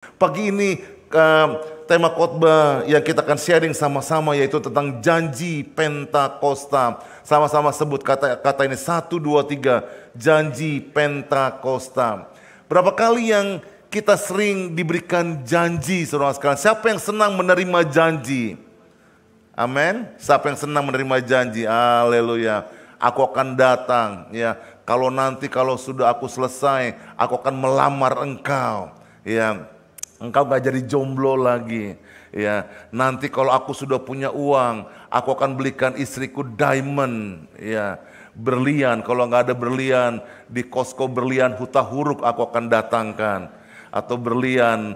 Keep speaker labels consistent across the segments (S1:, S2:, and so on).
S1: Pagi ini tema khotbah yang kita akan sharing sama-sama yaitu tentang janji Pentakosta. Sama-sama sebut kata ini 1, 2, 3, janji Pentakosta. Berapa kali yang kita sering diberikan janji, saudara sekalian? Siapa yang senang menerima janji? Amin. Siapa yang senang menerima janji? Haleluya. Aku akan datang, ya. Kalau sudah aku selesai, aku akan melamar engkau, ya. Engkau gak jadi jomblo lagi, ya. Nanti kalau aku sudah punya uang, aku akan belikan istriku diamond, ya, berlian. Kalau gak ada berlian, di Costco berlian huta huruf aku akan datangkan. Atau berlian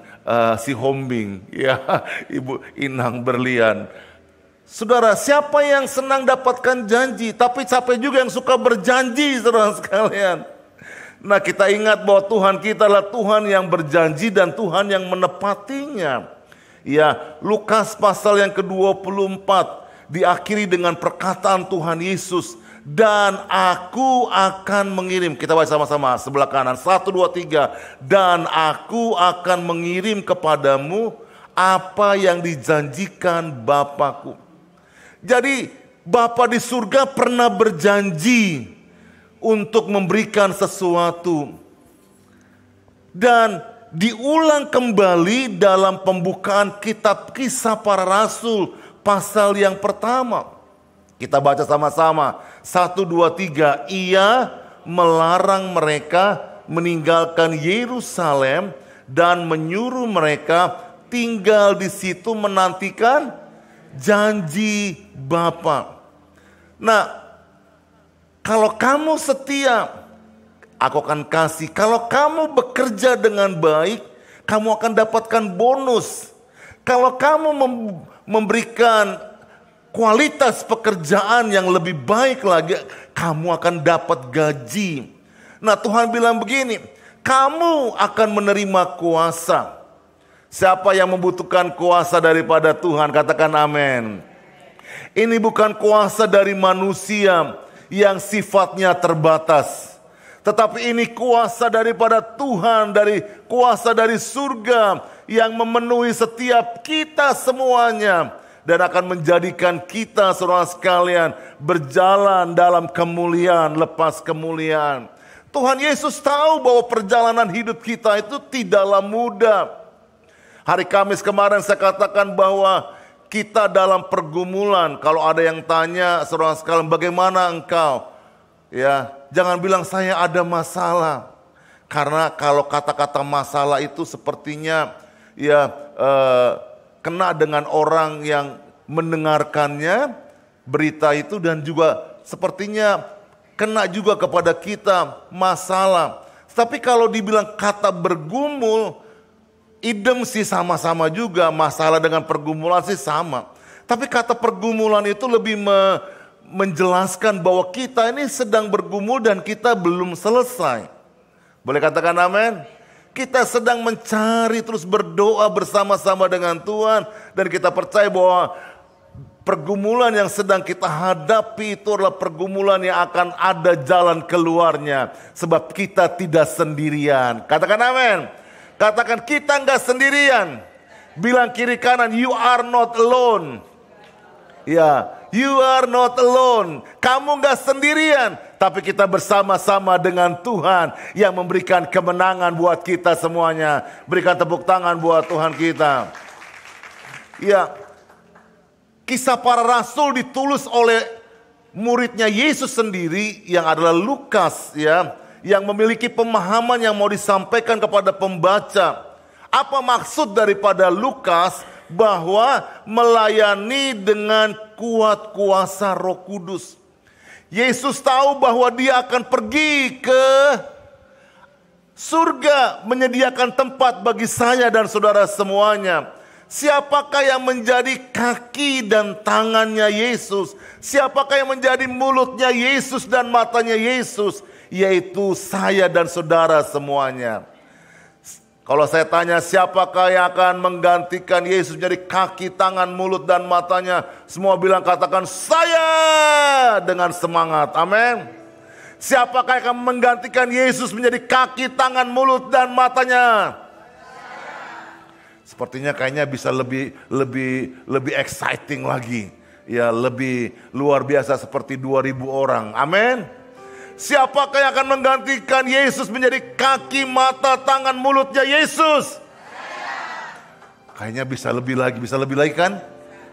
S1: si Hombing, ya, Ibu Inang berlian. Saudara, siapa yang senang dapatkan janji? Tapi siapa juga yang suka berjanji, saudara sekalian? Nah, kita ingat bahwa Tuhan kita adalah Tuhan yang berjanji dan Tuhan yang menepatinya. Ya, Lukas pasal yang ke-24 diakhiri dengan perkataan Tuhan Yesus, dan aku akan mengirim. Kita baca sama-sama sebelah kanan. 1, 2, 3. Dan aku akan mengirim kepadamu apa yang dijanjikan Bapakku. Jadi Bapa di surga pernah berjanji untuk memberikan sesuatu. Dan diulang kembali dalam pembukaan kitab Kisah Para Rasul pasal yang pertama. Kita baca sama-sama. 1, 2, 3. Ia melarang mereka meninggalkan Yerusalem dan menyuruh mereka tinggal di situ menantikan janji Bapa. Nah, kalau kamu setia, aku akan kasih. Kalau kamu bekerja dengan baik, kamu akan dapatkan bonus. Kalau kamu memberikan kualitas pekerjaan yang lebih baik lagi, kamu akan dapat gaji. Nah, Tuhan bilang begini, kamu akan menerima kuasa. Siapa yang membutuhkan kuasa daripada Tuhan? Katakan amin. Ini bukan kuasa dari manusia yang sifatnya terbatas, tetapi ini kuasa daripada Tuhan, kuasa dari surga yang memenuhi setiap kita semuanya dan akan menjadikan kita saudara sekalian berjalan dalam kemuliaan lepas kemuliaan. Tuhan Yesus tahu bahwa perjalanan hidup kita itu tidaklah mudah. Hari Kamis kemarin saya katakan bahwa kita dalam pergumulan. Kalau ada yang tanya, saudara sekalian, bagaimana engkau? Ya, jangan bilang saya ada masalah. Karena kalau kata-kata masalah itu sepertinya ya kena dengan orang yang mendengarkannya berita itu, dan juga sepertinya kena juga kepada kita masalah. Tapi kalau dibilang kata bergumul, idem sih sama-sama juga, masalah dengan pergumulan sih sama. Tapi kata pergumulan itu lebih menjelaskan bahwa kita ini sedang bergumul dan kita belum selesai. Boleh katakan amin? Kita sedang mencari, terus berdoa bersama-sama dengan Tuhan. Dan kita percaya bahwa pergumulan yang sedang kita hadapi itu adalah pergumulan yang akan ada jalan keluarnya. Sebab kita tidak sendirian. Katakan amin. Katakan kita enggak sendirian. Bilang kiri kanan, you are not alone. Ya, you are not alone. Kamu enggak sendirian. Tapi kita bersama-sama dengan Tuhan yang memberikan kemenangan buat kita semuanya. Berikan tepuk tangan buat Tuhan kita. Ya, Kisah Para Rasul ditulis oleh muridnya Yesus sendiri yang adalah Lukas, ya, yang memiliki pemahaman yang mau disampaikan kepada pembaca. Apa maksud daripada Lukas bahwa melayani dengan kuat kuasa Roh Kudus? Yesus tahu bahwa dia akan pergi ke surga menyediakan tempat bagi saya dan saudara semuanya. Siapakah yang menjadi kaki dan tangannya Yesus? Siapakah yang menjadi mulutnya Yesus dan matanya Yesus? Yaitu saya dan saudara semuanya. Kalau saya tanya siapakah yang akan menggantikan Yesus menjadi kaki, tangan, mulut dan matanya, semua bilang katakan saya dengan semangat. Amin. Siapakah yang akan menggantikan Yesus menjadi kaki, tangan, mulut dan matanya? Sepertinya kayaknya bisa lebih exciting lagi. Ya, lebih luar biasa seperti 2.000 orang. Amin. Siapakah yang akan menggantikan Yesus menjadi kaki, mata, tangan, mulutnya Yesus? Kayaknya bisa lebih lagi kan?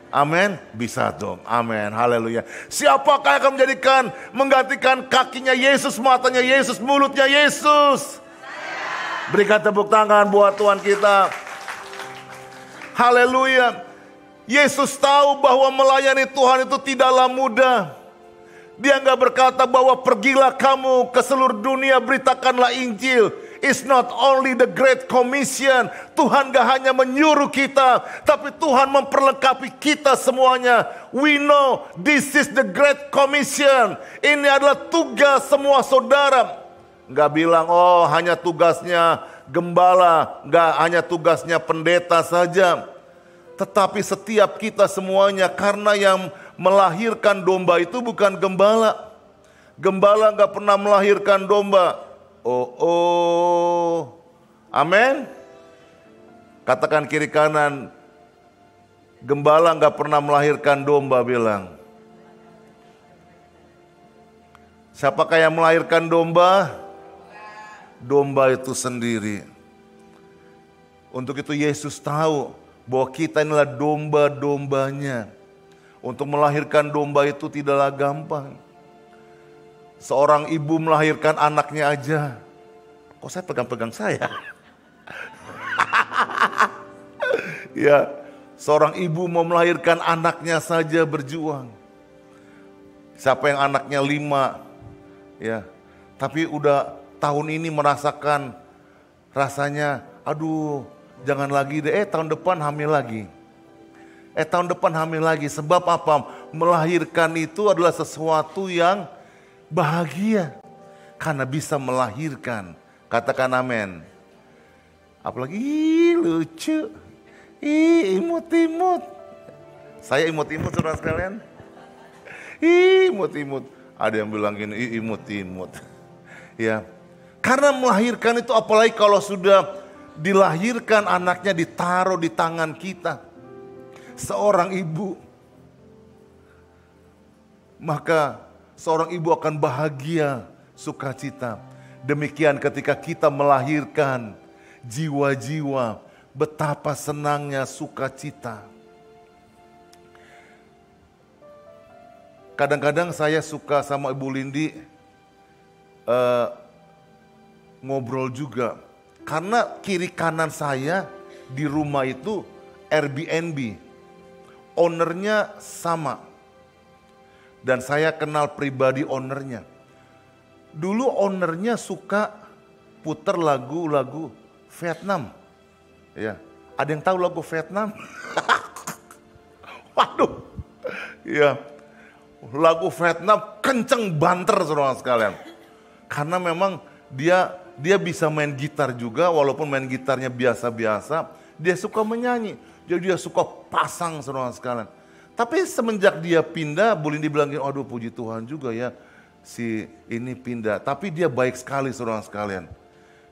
S1: Amin. Bisa dong. Amin. Haleluya. Siapakah yang akan menggantikan kakinya Yesus, matanya Yesus, mulutnya Yesus? Berikan tepuk tangan buat Tuhan kita. Haleluya. Yesus tahu bahwa melayani Tuhan itu tidaklah mudah. Dia nggak berkata bahwa pergilah kamu ke seluruh dunia, beritakanlah Injil. It's not only the Great Commission. Tuhan gak hanya menyuruh kita, tapi Tuhan memperlengkapi kita semuanya. We know this is the Great Commission. Ini adalah tugas semua saudara. Gak bilang, oh hanya tugasnya gembala, gak hanya tugasnya pendeta saja. Tetapi setiap kita semuanya, karena yang melahirkan domba itu bukan gembala. Gembala gak pernah melahirkan domba. Amin. Katakan kiri kanan, gembala gak pernah melahirkan domba, bilang. Siapakah yang melahirkan domba? Domba itu sendiri. Untuk itu Yesus tahu bahwa kita inilah domba-dombanya. Untuk melahirkan domba itu tidaklah gampang. Seorang ibu melahirkan anaknya aja. Kok saya pegang-pegang saya? Ya, seorang ibu mau melahirkan anaknya saja berjuang. Siapa yang anaknya 5, ya, tapi udah tahun ini merasakan rasanya, aduh, jangan lagi deh, tahun depan hamil lagi. Tahun depan hamil lagi. Sebab apa? Melahirkan itu adalah sesuatu yang bahagia. Karena bisa melahirkan. Katakan amin. Apalagi lucu. Imut-imut. Saya imut-imut saudara sekalian. Imut-imut. Ada yang bilang gini, imut-imut. Ya. Karena melahirkan itu apalagi kalau sudah dilahirkan anaknya ditaruh di tangan kita. Seorang ibu, maka seorang ibu akan bahagia, sukacita. Demikian ketika kita melahirkan jiwa-jiwa, betapa senangnya sukacita. Kadang-kadang saya suka sama Ibu Lindi ngobrol juga. Karena kiri kanan saya di rumah itu Airbnb. Ownernya sama. Dan saya kenal pribadi ownernya. Dulu ownernya suka puter lagu-lagu Vietnam. Ya, ada yang tahu lagu Vietnam? Waduh. Ya. Lagu Vietnam kenceng banter saudara sekalian. Karena memang dia bisa main gitar juga, walaupun main gitarnya biasa-biasa, dia suka menyanyi. Jadi dia suka pasang saudara sekalian. Tapi semenjak dia pindah, boleh dibilangin, aduh puji Tuhan juga ya, si ini pindah. Tapi dia baik sekali saudara sekalian.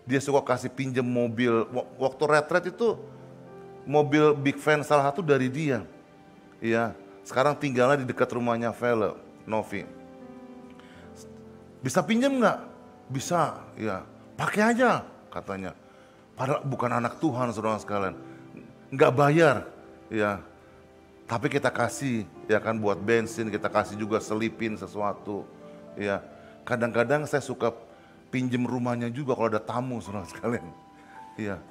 S1: Dia suka kasih pinjam mobil. Waktu retret itu mobil big van salah satu dari dia. Iya, sekarang tinggalnya di dekat rumahnya Vele, Novi. Bisa pinjam nggak? Bisa, ya. Pakai aja katanya. Padahal bukan anak Tuhan saudara sekalian. Nggak bayar, ya. Tapi kita kasih, ya kan, buat bensin, kita kasih juga selipin sesuatu, ya. Kadang-kadang saya suka pinjem rumahnya juga kalau ada tamu, saudara sekalian, ya.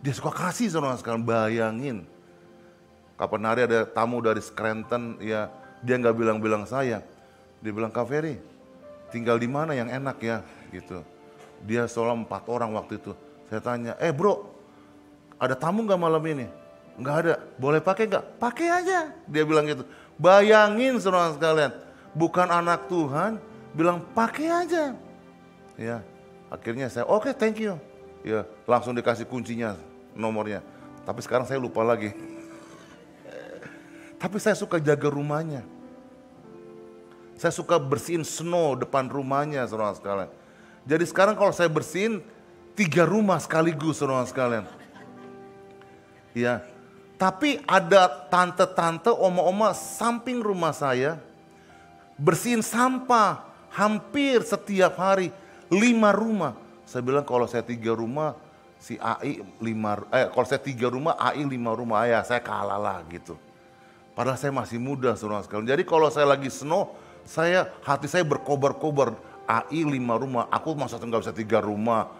S1: Dia suka kasih, saudara sekalian, bayangin. Kapan hari ada tamu dari Scranton, ya, dia nggak bilang-bilang saya, dia bilang, Kak Ferry, tinggal di mana yang enak ya, gitu. Dia soalnya 4 orang waktu itu. Saya tanya, bro, ada tamu nggak malam ini? Nggak ada. Boleh pakai nggak? Pakai aja. Dia bilang gitu. Bayangin saudara sekalian, bukan anak Tuhan, bilang pakai aja. Ya, akhirnya saya oke, thank you. Ya, langsung dikasih kuncinya, nomornya. Tapi sekarang saya lupa lagi. Tapi saya suka jaga rumahnya. Saya suka bersihin snow depan rumahnya saudara sekalian. Jadi sekarang kalau saya bersihin 3 rumah sekaligus saudara sekalian. Ya. Tapi ada tante-tante, oma-oma samping rumah saya bersihin sampah hampir setiap hari, 5 rumah. Saya bilang kalau saya 3 rumah, si AI 5, kalau saya 3 rumah, AI 5 rumah, ya saya kalah lah gitu. Padahal saya masih muda saudara sekalian. Jadi kalau saya lagi snow, hati saya berkobar-kobar, AI 5 rumah, aku masa nggak bisa 3 rumah.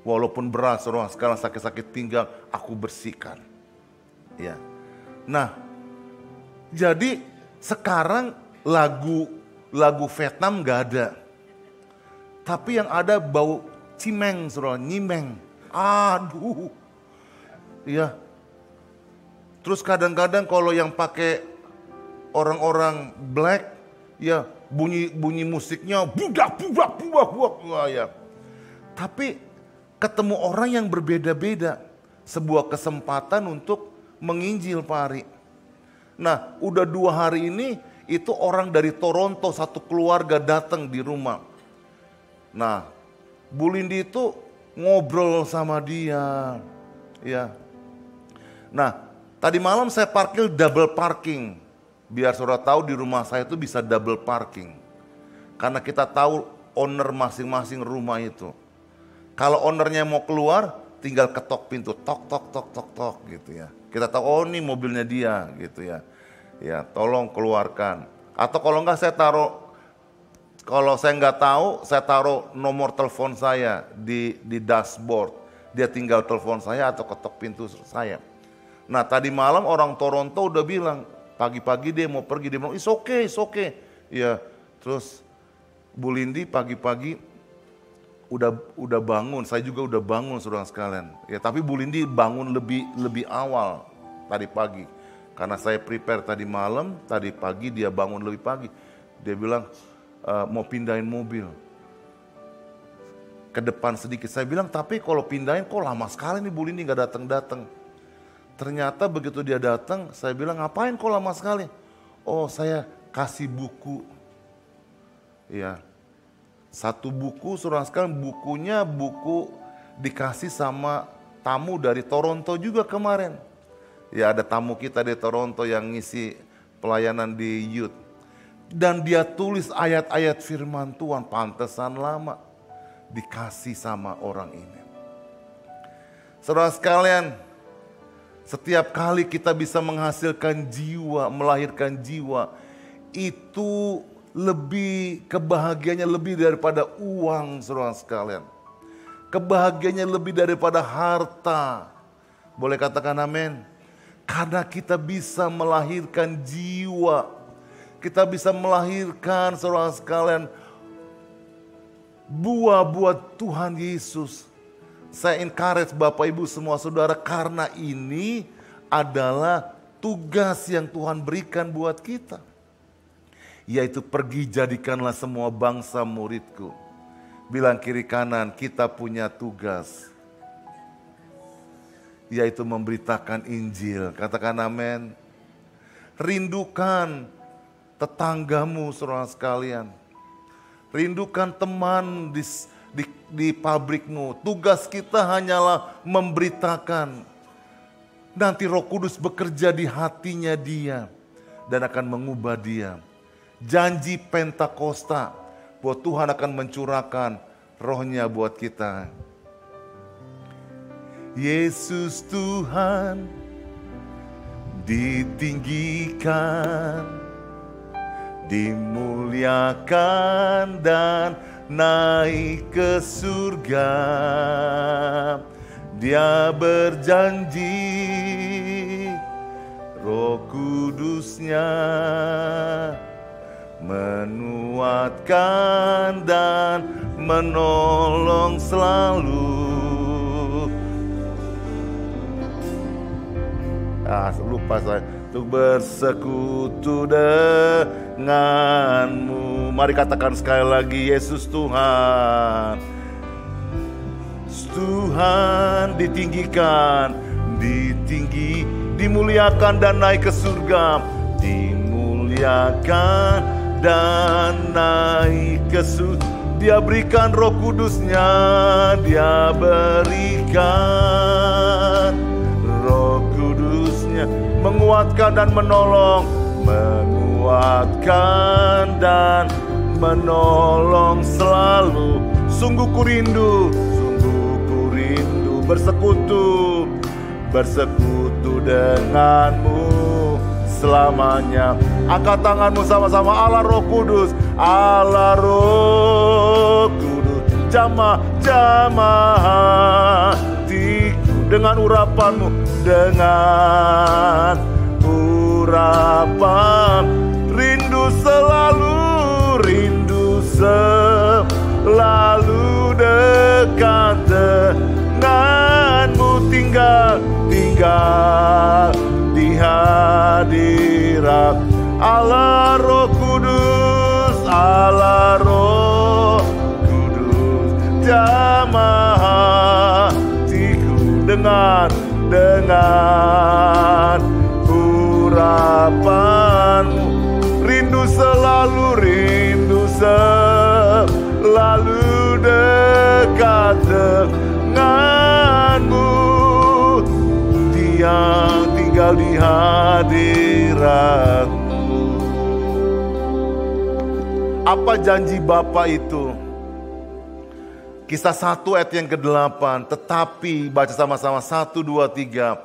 S1: Walaupun berat saudara sekalian, sakit-sakit pinggang, aku bersihkan. Ya. Nah, jadi sekarang lagu Vietnam nggak ada, tapi yang ada bau cimeng, saudara, nyimeng. Aduh, ya. Terus kadang-kadang kalau yang pakai orang-orang black, ya bunyi musiknya budak, ya. Tapi ketemu orang yang berbeda-beda, sebuah kesempatan untuk menginjil Pak Ari. Nah, udah 2 hari ini itu orang dari Toronto, satu keluarga datang di rumah. Nah, Bu Lindi itu ngobrol sama dia, ya. Nah, tadi malam saya parkir double parking. Biar saudara tahu di rumah saya itu bisa double parking. Karena kita tahu owner masing-masing rumah itu. Kalau ownernya mau keluar, tinggal ketok pintu, tok gitu ya. Kita tahu, oh ini mobilnya dia gitu ya. Ya, tolong keluarkan. Atau kalau enggak kalau saya nggak tahu, saya taruh nomor telepon saya di dashboard. Dia tinggal telepon saya atau ketok pintu saya. Nah, tadi malam orang Toronto udah bilang, pagi-pagi dia mau pergi, dia bilang, it's okay. Ya, terus Bu Lindi pagi-pagi udah bangun, saya juga udah bangun saudara sekalian. Ya, tapi Bu Lindi bangun lebih awal tadi pagi. Karena saya prepare tadi malam, tadi pagi dia bangun lebih pagi. Dia bilang mau pindahin mobil ke depan sedikit. Saya bilang, tapi kalau pindahin kok lama sekali nih Bu Lindi gak datang. Ternyata begitu dia datang, saya bilang, ngapain kok lama sekali? Oh, saya kasih buku. Ya. Satu buku, saudara sekalian, buku dikasih sama tamu dari Toronto juga kemarin. Ya, ada tamu kita di Toronto yang ngisi pelayanan di youth. Dan dia tulis ayat-ayat firman Tuhan, pantesan lama dikasih sama orang ini. Saudara sekalian, setiap kali kita bisa menghasilkan jiwa, melahirkan jiwa, itu kebahagiaannya lebih daripada uang, saudara sekalian. Kebahagiaannya lebih daripada harta. Boleh katakan amin? Karena kita bisa melahirkan jiwa. Kita bisa melahirkan, saudara sekalian, buah-buah Tuhan Yesus. Saya encourage Bapak Ibu semua saudara, karena ini adalah tugas yang Tuhan berikan buat kita. Yaitu pergi jadikanlah semua bangsa muridku. Bilang kiri kanan, kita punya tugas. Yaitu memberitakan Injil. Katakan amin. Rindukan tetanggamu saudara sekalian. Rindukan teman di pabrikmu. Tugas kita hanyalah memberitakan. Nanti Roh Kudus bekerja di hatinya dia. Dan akan mengubah dia. Janji Pentakosta bahwa Tuhan akan mencurahkan rohnya buat kita. Yesus Tuhan ditinggikan, dimuliakan dan naik ke surga. Dia berjanji Roh Kudusnya menguatkan dan menolong selalu. Lupa saya. Untuk bersekutu denganmu. Mari katakan sekali lagi, Yesus Tuhan. Tuhan ditinggikan, dimuliakan dan naik ke surga. Dimuliakan dan naik ke surga. Dia berikan Roh Kudusnya, dia berikan Roh Kudus. menguatkan dan menolong, menguatkan dan menolong selalu. Sungguh ku rindu bersekutu denganmu selamanya. Angkat tanganmu sama-sama. Allah Roh Kudus, Allah Roh Kudus, jamah hatiku dengan urapanmu, dengan urapan. Rindu selalu dekat denganmu, tinggal di hadirat Allah Roh Kudus, Allah Roh Kudus, jamah hatiku dengan urapanmu. Rindu selalu dekat denganmu, Dia tinggal di hadiratmu. Apa janji Bapa itu? Kisah 1 ayat yang ke-8. Tetapi, baca sama-sama 1, 2, 3.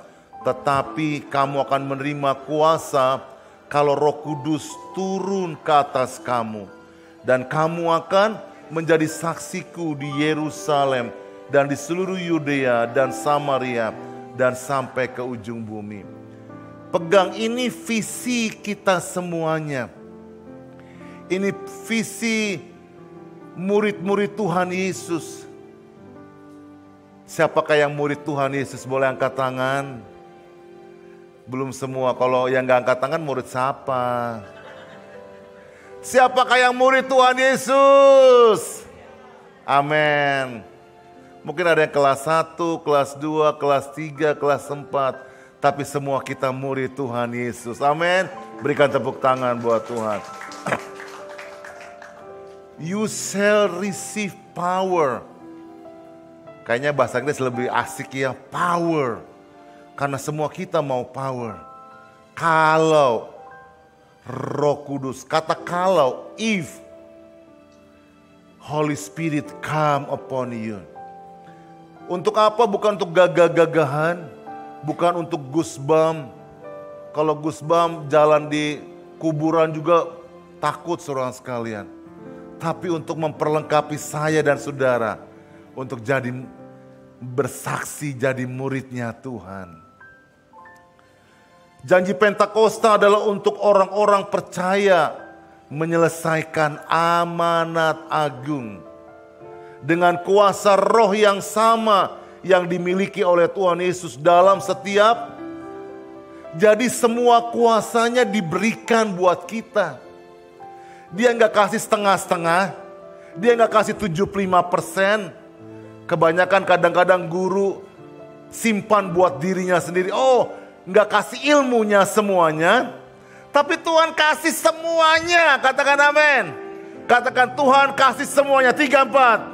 S1: Tetapi kamu akan menerima kuasa kalau Roh Kudus turun ke atas kamu. Dan kamu akan menjadi saksiku di Yerusalem dan di seluruh Yudea dan Samaria dan sampai ke ujung bumi. Pegang ini visi kita semuanya. Ini visi murid-murid Tuhan Yesus. Siapakah yang murid Tuhan Yesus? Boleh angkat tangan. Belum semua. Kalau yang gak angkat tangan murid siapa? Siapakah yang murid Tuhan Yesus? Amin. Mungkin ada yang kelas 1, kelas 2, kelas 3, kelas 4. Tapi semua kita murid Tuhan Yesus. Amin. Berikan tepuk tangan buat Tuhan. You shall receive power. Kayaknya bahasa Inggris lebih asik ya, power. Karena semua kita mau power. Kalau Roh Kudus, kata kalau, if Holy Spirit come upon you. Untuk apa? Bukan untuk gagah-gagahan, bukan untuk goosebump. Kalau goosebump jalan di kuburan juga takut saudara sekalian. Tapi untuk memperlengkapi saya dan saudara, untuk jadi bersaksi, jadi muridnya Tuhan. Janji Pentakosta adalah untuk orang-orang percaya menyelesaikan amanat agung dengan kuasa roh yang sama yang dimiliki oleh Tuhan Yesus dalam setiap. Jadi semua kuasanya diberikan buat kita. Dia gak kasih setengah-setengah, dia gak kasih 75%. Kebanyakan kadang-kadang guru simpan buat dirinya sendiri. Oh, gak kasih ilmunya semuanya, tapi Tuhan kasih semuanya. Katakan amin. Katakan Tuhan kasih semuanya. 3, 4.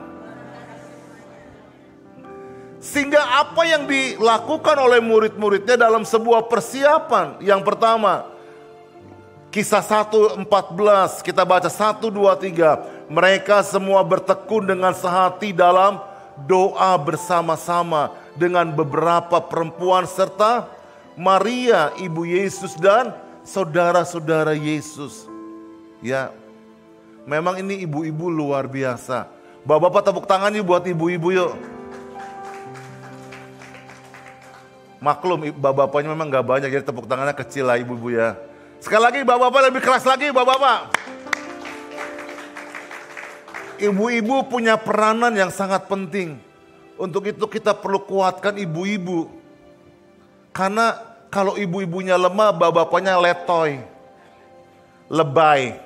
S1: Sehingga apa yang dilakukan oleh murid-muridnya dalam sebuah persiapan. Yang pertama, Kisah 1:14, kita baca 1, 2, 3. Mereka semua bertekun dengan sehati dalam doa bersama-sama dengan beberapa perempuan serta Maria, ibu Yesus dan saudara-saudara Yesus. Ya, memang ini ibu-ibu luar biasa. Bapak-bapak tepuk tangan yuk buat ibu-ibu yuk. Maklum bapak-bapaknya memang gak banyak, jadi tepuk tangannya kecil lah ibu-ibu ya. Sekali lagi bapak-bapak, lebih keras lagi bapak-bapak. Ibu-ibu punya peranan yang sangat penting. Untuk itu kita perlu kuatkan ibu-ibu. Karena kalau ibu-ibunya lemah, bapak-bapaknya letoy, lebay.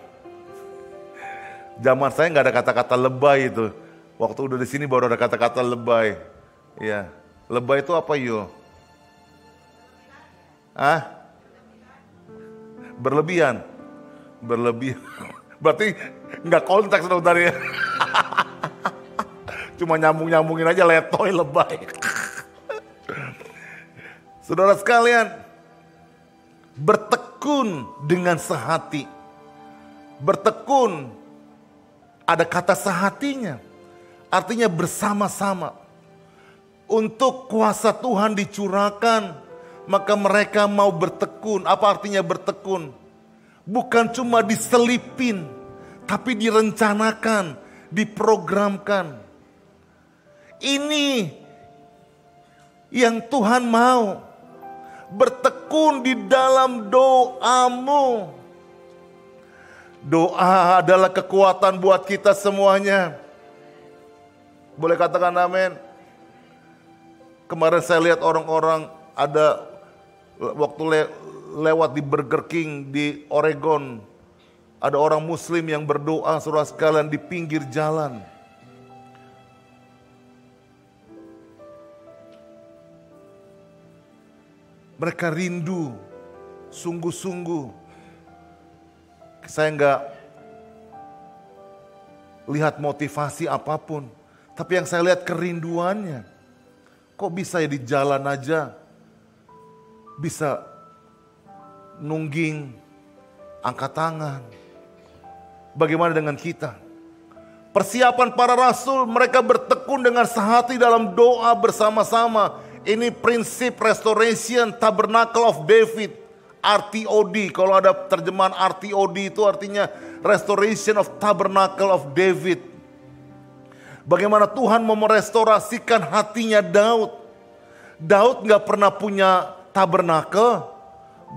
S1: Zaman saya nggak ada kata-kata lebay itu. Waktu udah di sini baru ada kata-kata lebay. Ya, lebay itu apa yo? Berlebihan. Berlebihan. Berarti nggak konteks dong tadi. Cuma nyambung-nyambungin aja, letoy, lebay. Saudara sekalian, bertekun dengan sehati. Bertekun, ada kata sehatinya, artinya bersama-sama. Untuk kuasa Tuhan dicurahkan, maka mereka mau bertekun. Apa artinya bertekun? Bukan cuma diselipin, tapi direncanakan, diprogramkan. Ini yang Tuhan mau. Bertekun di dalam doamu. Doa adalah kekuatan buat kita semuanya. Boleh katakan amin? Kemarin saya lihat orang-orang ada waktu lewat di Burger King di Oregon. Ada orang muslim yang berdoa saudara sekalian di pinggir jalan. Mereka rindu, sungguh-sungguh. Saya enggak lihat motivasi apapun. Tapi yang saya lihat kerinduannya. Kok bisa ya di jalan aja bisa nungging, angkat tangan. Bagaimana dengan kita? Persiapan para rasul, mereka bertekun dengan sehati dalam doa bersama-sama. Ini prinsip restoration tabernacle of David, RTOD. Kalau ada terjemahan RTOD itu artinya restoration of tabernacle of David. Bagaimana Tuhan mau merestorasikan hatinya Daud. Daud gak pernah punya tabernacle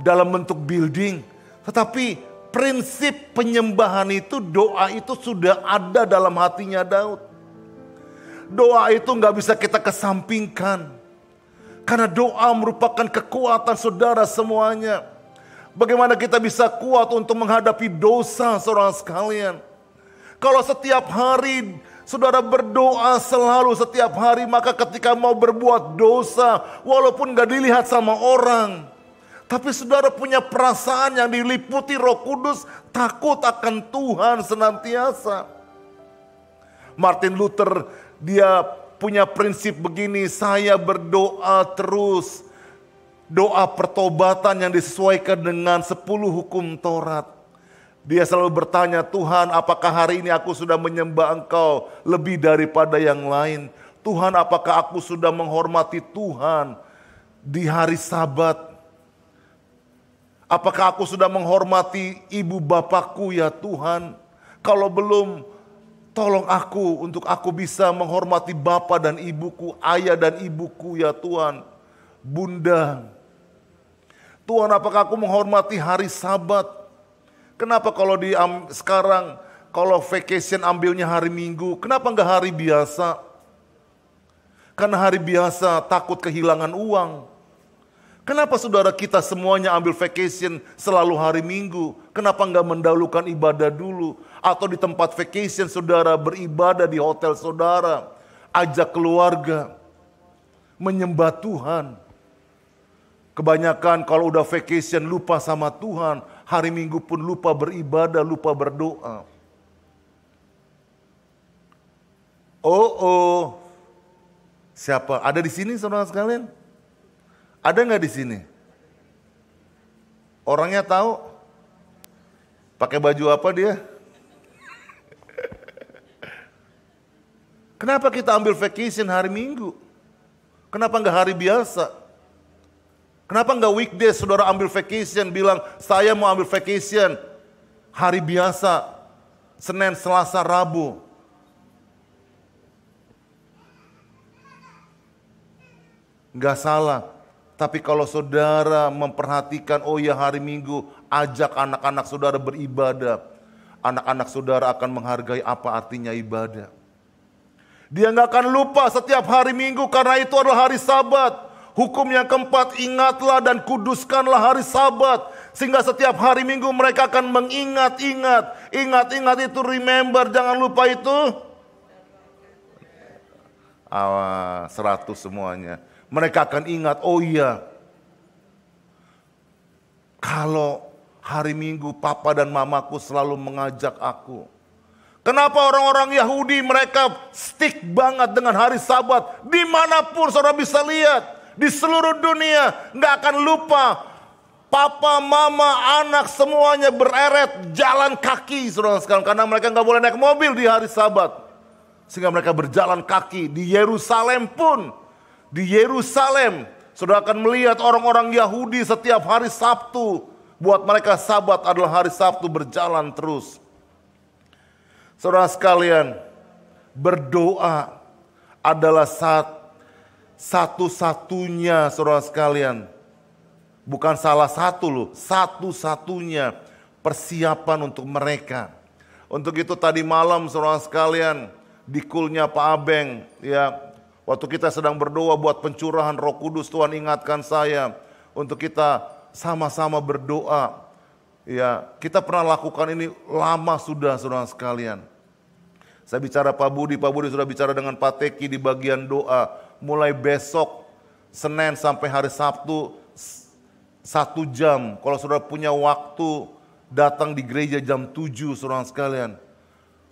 S1: dalam bentuk building. Tetapi prinsip penyembahan itu, doa itu sudah ada dalam hatinya Daud. Doa itu gak bisa kita kesampingkan. Karena doa merupakan kekuatan saudara semuanya. Bagaimana kita bisa kuat untuk menghadapi dosa saudara sekalian. Kalau setiap hari saudara berdoa selalu setiap hari, maka ketika mau berbuat dosa, walaupun gak dilihat sama orang, tapi saudara punya perasaan yang diliputi Roh Kudus, takut akan Tuhan senantiasa. Martin Luther, dia punya prinsip begini, saya berdoa terus. Doa pertobatan yang disesuaikan dengan 10 hukum Taurat. Dia selalu bertanya, Tuhan apakah hari ini aku sudah menyembah Engkau lebih daripada yang lain? Tuhan apakah aku sudah menghormati Tuhan di hari Sabat? Apakah aku sudah menghormati ibu bapakku ya Tuhan? Kalau belum, tolong aku untuk aku bisa menghormati bapa dan ibuku, ayah dan ibuku ya Tuhan. Bunda, Tuhan apakah aku menghormati hari Sabat? Kenapa kalau sekarang kalau vacation ambilnya hari Minggu, kenapa enggak hari biasa? Karena hari biasa takut kehilangan uang. Kenapa saudara kita semuanya ambil vacation selalu hari Minggu? Kenapa enggak mendahulukan ibadah dulu? Atau di tempat vacation saudara beribadah di hotel saudara. Ajak keluarga. Menyembah Tuhan. Kebanyakan kalau udah vacation lupa sama Tuhan. Hari Minggu pun lupa beribadah, lupa berdoa. Oh. Siapa? Ada di sini saudara sekalian? Ada nggak di sini? Orangnya tahu? Pakai baju apa dia? Kenapa kita ambil vacation hari Minggu? Kenapa nggak hari biasa? Kenapa nggak weekday saudara ambil vacation, bilang saya mau ambil vacation hari biasa, Senin, Selasa, Rabu. Nggak salah. Tapi kalau saudara memperhatikan, oh ya hari Minggu, ajak anak-anak saudara beribadah. Anak-anak saudara akan menghargai apa artinya ibadah. Dia nggak akan lupa setiap hari Minggu karena itu adalah hari Sabat. Hukum yang keempat, ingatlah dan kuduskanlah hari Sabat. Sehingga setiap hari Minggu mereka akan mengingat-ingat. Ingat-ingat itu, remember, jangan lupa itu. 100 semuanya. Mereka akan ingat, oh iya, kalau hari Minggu papa dan mamaku selalu mengajak aku. Kenapa orang-orang Yahudi mereka stick banget dengan hari Sabat? Dimanapun saudara bisa lihat, di seluruh dunia gak akan lupa Papa, mama, anak semuanya bereret jalan kaki, saudara sekalian, karena mereka nggak boleh naik mobil di hari Sabat. Sehingga mereka berjalan kaki di Yerusalem pun. Di Yerusalem, saudara akan melihat orang-orang Yahudi setiap hari Sabtu. Buat mereka Sabat adalah hari Sabtu, berjalan terus. Saudara sekalian, berdoa adalah satu-satunya, saudara sekalian. Bukan salah satu loh, satu-satunya persiapan untuk mereka. Untuk itu tadi malam, saudara sekalian, di kulnya Pak Abeng, ya, waktu kita sedang berdoa buat pencurahan Roh Kudus, Tuhan ingatkan saya untuk kita sama-sama berdoa. Ya, kita pernah lakukan ini lama sudah, saudara sekalian. Saya bicara Pak Budi sudah bicara dengan Pak Teki di bagian doa. Mulai besok, Senin sampai hari Sabtu, 1 jam. Kalau saudara punya waktu, datang di gereja jam 7, saudara sekalian.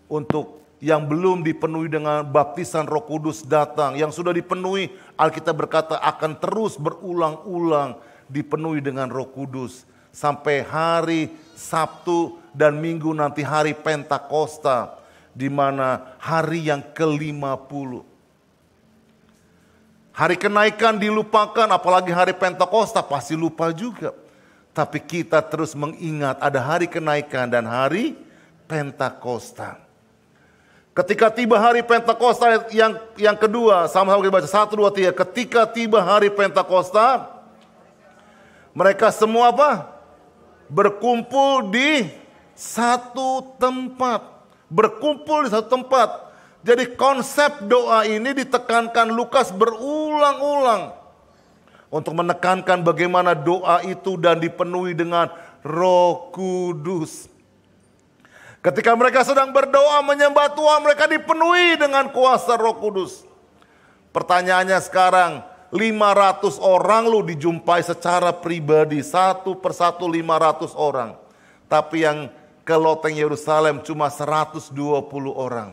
S1: Untuk yang belum dipenuhi dengan baptisan Roh Kudus datang. Yang sudah dipenuhi, Alkitab berkata akan terus berulang-ulang dipenuhi dengan Roh Kudus. Sampai hari Sabtu dan Minggu nanti hari Pentakosta. Di mana hari yang ke-50. Hari kenaikan dilupakan, apalagi hari Pentakosta pasti lupa juga. Tapi kita terus mengingat ada hari kenaikan dan hari Pentakosta. Ketika tiba hari Pentakosta yang kedua, sama-sama kita baca 1, 2, 3. Ketika tiba hari Pentakosta, mereka semua apa? Berkumpul di satu tempat. Berkumpul di satu tempat. Jadi konsep doa ini ditekankan Lukas berulang-ulang. Untuk menekankan bagaimana doa itu dan dipenuhi dengan Roh Kudus. Ketika mereka sedang berdoa menyembah Tuhan, mereka dipenuhi dengan kuasa Roh Kudus. Pertanyaannya sekarang, 500 orang lu dijumpai secara pribadi, satu persatu 500 orang. Tapi yang ke loteng Yerusalem cuma 120 orang.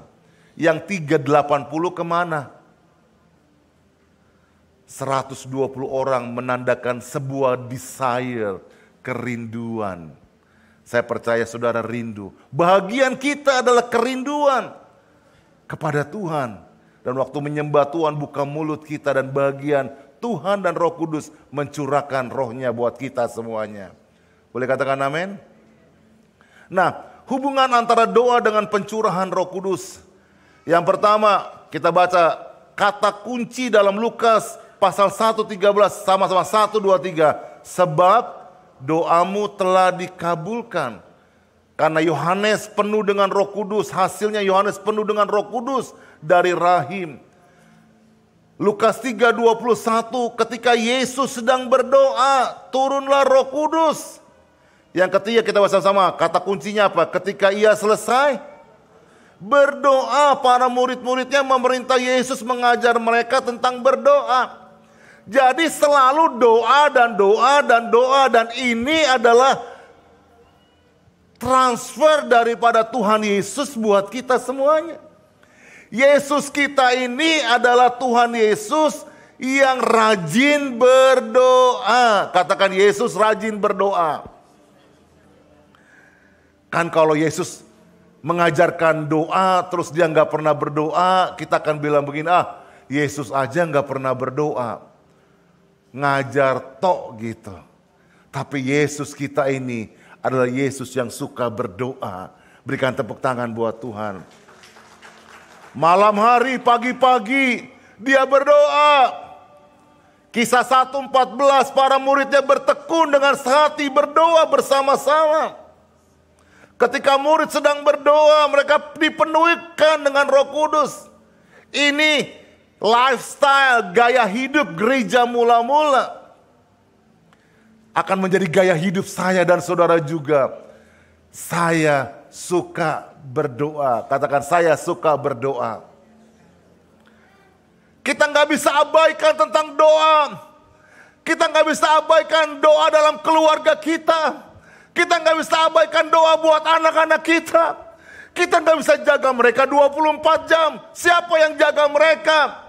S1: Yang 380 kemana? 120 orang menandakan sebuah desire, kerinduan. Saya percaya saudara rindu. Bahagian kita adalah kerinduan kepada Tuhan. Dan waktu menyembah Tuhan buka mulut kita dan bagian Tuhan dan Roh Kudus mencurahkan rohnya buat kita semuanya. Boleh katakan amin? Nah, hubungan antara doa dengan pencurahan Roh Kudus. Yang pertama, kita baca kata kunci dalam Lukas pasal 1:13, sama-sama 1, 2, 3. Sebab doamu telah dikabulkan. Karena Yohanes penuh dengan Roh Kudus, hasilnya Yohanes penuh dengan Roh Kudus dari rahim. Lukas 3:21, ketika Yesus sedang berdoa, turunlah Roh Kudus. Yang ketiga kita baca sama, kata kuncinya apa? Ketika ia selesai berdoa, para murid-muridnya memerintah Yesus mengajar mereka tentang berdoa. Jadi selalu doa dan doa dan doa, dan ini adalah transfer daripada Tuhan Yesus buat kita semuanya. Yesus kita ini adalah Tuhan Yesus yang rajin berdoa. Katakan Yesus rajin berdoa. Kan kalau Yesus mengajarkan doa terus dia nggak pernah berdoa, kita akan bilang begini, Yesus aja nggak pernah berdoa, ngajar tok gitu. Tapi Yesus kita ini adalah Yesus yang suka berdoa. Berikan tepuk tangan buat Tuhan. Malam hari, pagi-pagi dia berdoa. Kisah 1:14, para muridnya bertekun dengan sehati berdoa bersama-sama. Ketika murid sedang berdoa, mereka dipenuhikan dengan Roh Kudus. Ini lifestyle, gaya hidup gereja mula-mula. Akan menjadi gaya hidup saya dan saudara juga. Saya suka berdoa. Katakan saya suka berdoa. Kita nggak bisa abaikan tentang doa. Kita nggak bisa abaikan doa dalam keluarga kita. Kita nggak bisa abaikan doa buat anak-anak kita. Kita nggak bisa jaga mereka 24 jam. Siapa yang jaga mereka?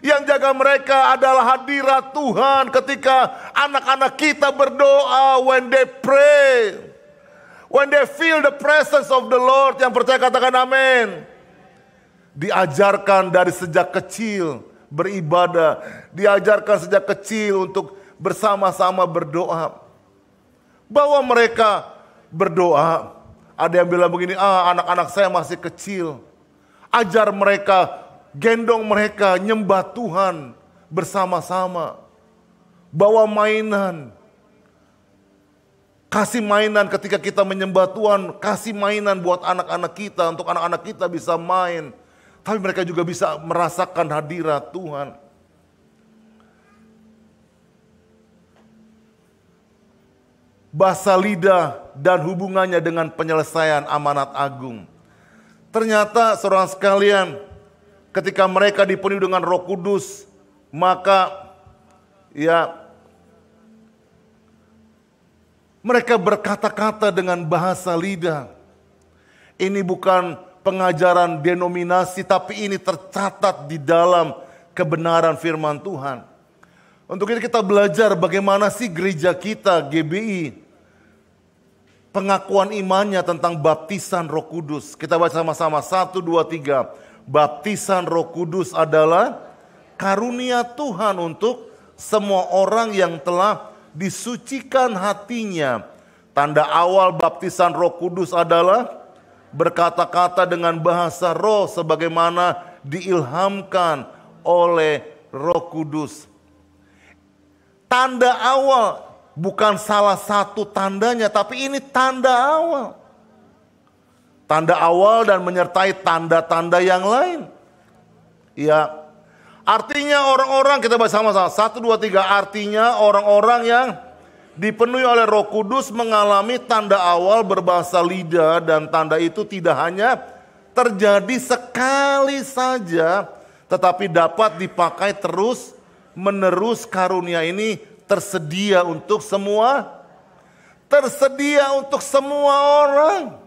S1: Yang jaga mereka adalah hadirat Tuhan ketika anak-anak kita berdoa, when they pray. When they feel the presence of the Lord. Yang percaya katakan amin. Diajarkan dari sejak kecil beribadah. Diajarkan sejak kecil untuk bersama-sama berdoa. Bawa mereka berdoa. Ada yang bilang begini, anak-anak saya masih kecil. Ajar mereka, gendong mereka nyembah Tuhan bersama-sama. Bawa mainan. Kasih mainan ketika kita menyembah Tuhan. Kasih mainan buat anak-anak kita. Untuk anak-anak kita bisa main. Tapi mereka juga bisa merasakan hadirat Tuhan. Bahasa lidah dan hubungannya dengan penyelesaian amanat agung. Ternyata saudara sekalian, ketika mereka dipenuhi dengan Roh Kudus, maka mereka berkata-kata dengan bahasa lidah. Ini bukan pengajaran denominasi, tapi ini tercatat di dalam kebenaran firman Tuhan. Untuk itu kita belajar bagaimana sih gereja kita, GBI, pengakuan imannya tentang baptisan Roh Kudus. Kita baca sama-sama 1, 2, 3. Baptisan Roh Kudus adalah karunia Tuhan untuk semua orang yang telah disucikan hatinya. Tanda awal baptisan Roh Kudus adalah berkata-kata dengan bahasa roh sebagaimana diilhamkan oleh Roh Kudus. Tanda awal bukan salah satu tandanya, tapi ini tanda awal. Tanda awal dan menyertai tanda-tanda yang lain. Ya, artinya orang-orang, kita baca sama-sama 1, 2, 3. Artinya orang-orang yang dipenuhi oleh Roh Kudus mengalami tanda awal berbahasa lidah, dan tanda itu tidak hanya terjadi sekali saja, tetapi dapat dipakai terus menerus. Karunia ini tersedia untuk semua. Tersedia untuk semua orang.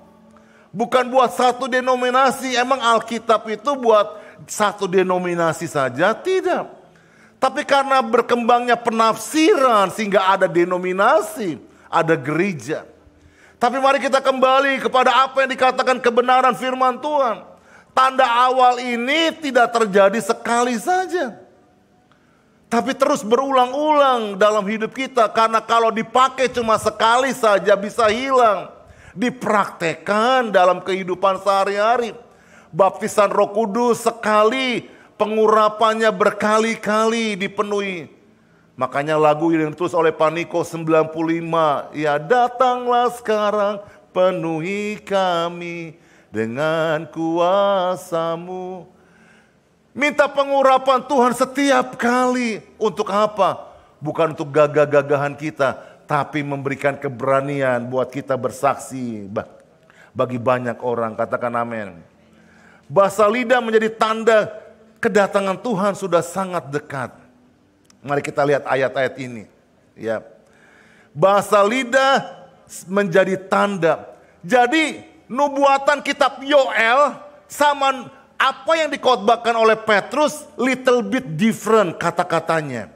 S1: Bukan buat satu denominasi. Emang Alkitab itu buat satu denominasi saja? Tidak. Tapi karena berkembangnya penafsiran sehingga ada denominasi, ada gereja. Tapi mari kita kembali kepada apa yang dikatakan kebenaran firman Tuhan. Tanda awal ini tidak terjadi sekali saja, tapi terus berulang-ulang dalam hidup kita. Karena kalau dipakai cuma sekali saja bisa hilang. Dipraktekkan dalam kehidupan sehari-hari. Baptisan Roh Kudus sekali, pengurapannya berkali-kali dipenuhi. Makanya lagu yang ditulis oleh Paniko 95. Ya, datanglah sekarang penuhi kami dengan kuasa-Mu. Minta pengurapan Tuhan setiap kali. Untuk apa? Bukan untuk gagah-gagahan kita, tapi memberikan keberanian buat kita bersaksi bagi banyak orang. Katakan amin. Bahasa lidah menjadi tanda kedatangan Tuhan sudah sangat dekat. Mari kita lihat ayat-ayat ini. Ya. Bahasa lidah menjadi tanda. Jadi nubuatan kitab Yoel sama apa yang dikhotbahkan oleh Petrus little bit different kata-katanya.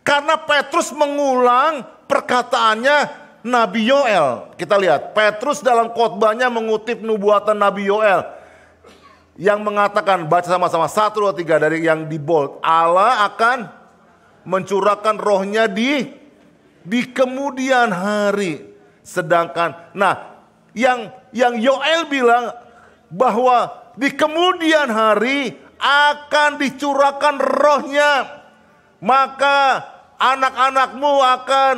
S1: Karena Petrus mengulang perkataannya Nabi Yoel. Kita lihat, Petrus dalam khotbahnya mengutip nubuatan Nabi Yoel. Yang mengatakan, baca sama-sama 1, 2, 3 dari yang di bold. Allah akan mencurahkan rohnya di kemudian hari. Sedangkan, yang Yoel bilang bahwa di kemudian hari akan dicurahkan rohnya. Maka anak-anakmu akan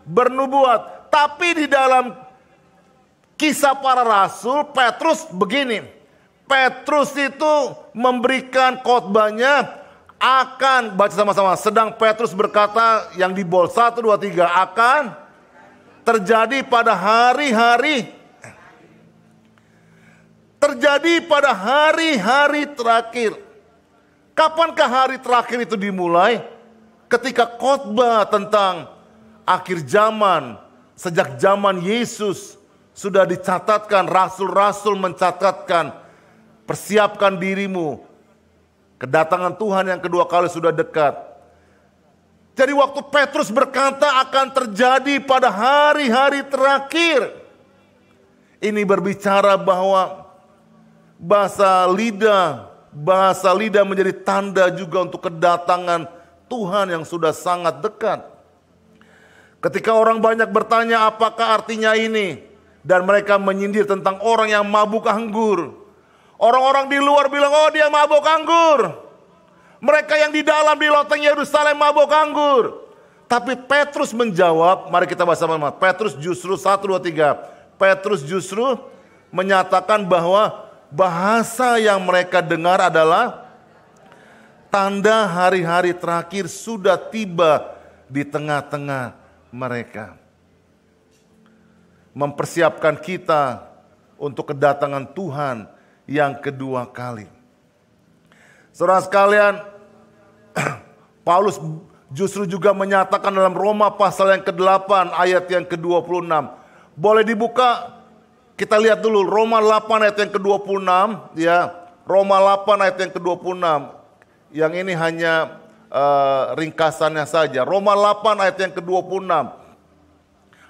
S1: bernubuat. Tapi di dalam Kisah Para Rasul, Petrus begini. Petrus itu memberikan khotbahnya akan, baca sama-sama. Sedang Petrus berkata yang di bold 1, 2, 3. Akan terjadi pada hari-hari. Terjadi pada hari-hari terakhir. Kapankah hari terakhir itu dimulai? Ketika khotbah tentang akhir zaman, sejak zaman Yesus sudah dicatatkan, rasul-rasul mencatatkan, persiapkan dirimu Kedatangan Tuhan yang kedua kali sudah dekat. Jadi waktu Petrus berkata akan terjadi pada hari-hari terakhir. Ini berbicara bahwa bahasa lidah menjadi tanda juga untuk kedatangan Tuhan yang sudah sangat dekat. Ketika orang banyak bertanya apakah artinya ini, dan mereka menyindir tentang orang yang mabuk anggur. Orang-orang di luar bilang, oh dia mabuk anggur. Mereka yang di dalam di loteng Yerusalem mabuk anggur. Tapi Petrus menjawab, mari kita baca sama-sama. Petrus justru 1, 2, 3. Petrus justru menyatakan bahwa bahasa yang mereka dengar adalah tanda hari-hari terakhir sudah tiba di tengah-tengah mereka. Mempersiapkan kita untuk kedatangan Tuhan yang kedua kali. Saudara sekalian, Paulus justru juga menyatakan dalam Roma pasal yang ke-8 ayat yang ke-26. Boleh dibuka, kita lihat dulu Roma 8 ayat yang ke-26 ya. Roma 8 ayat yang ke-26. Yang ini hanya ringkasannya saja. Roma 8 ayat yang ke-26.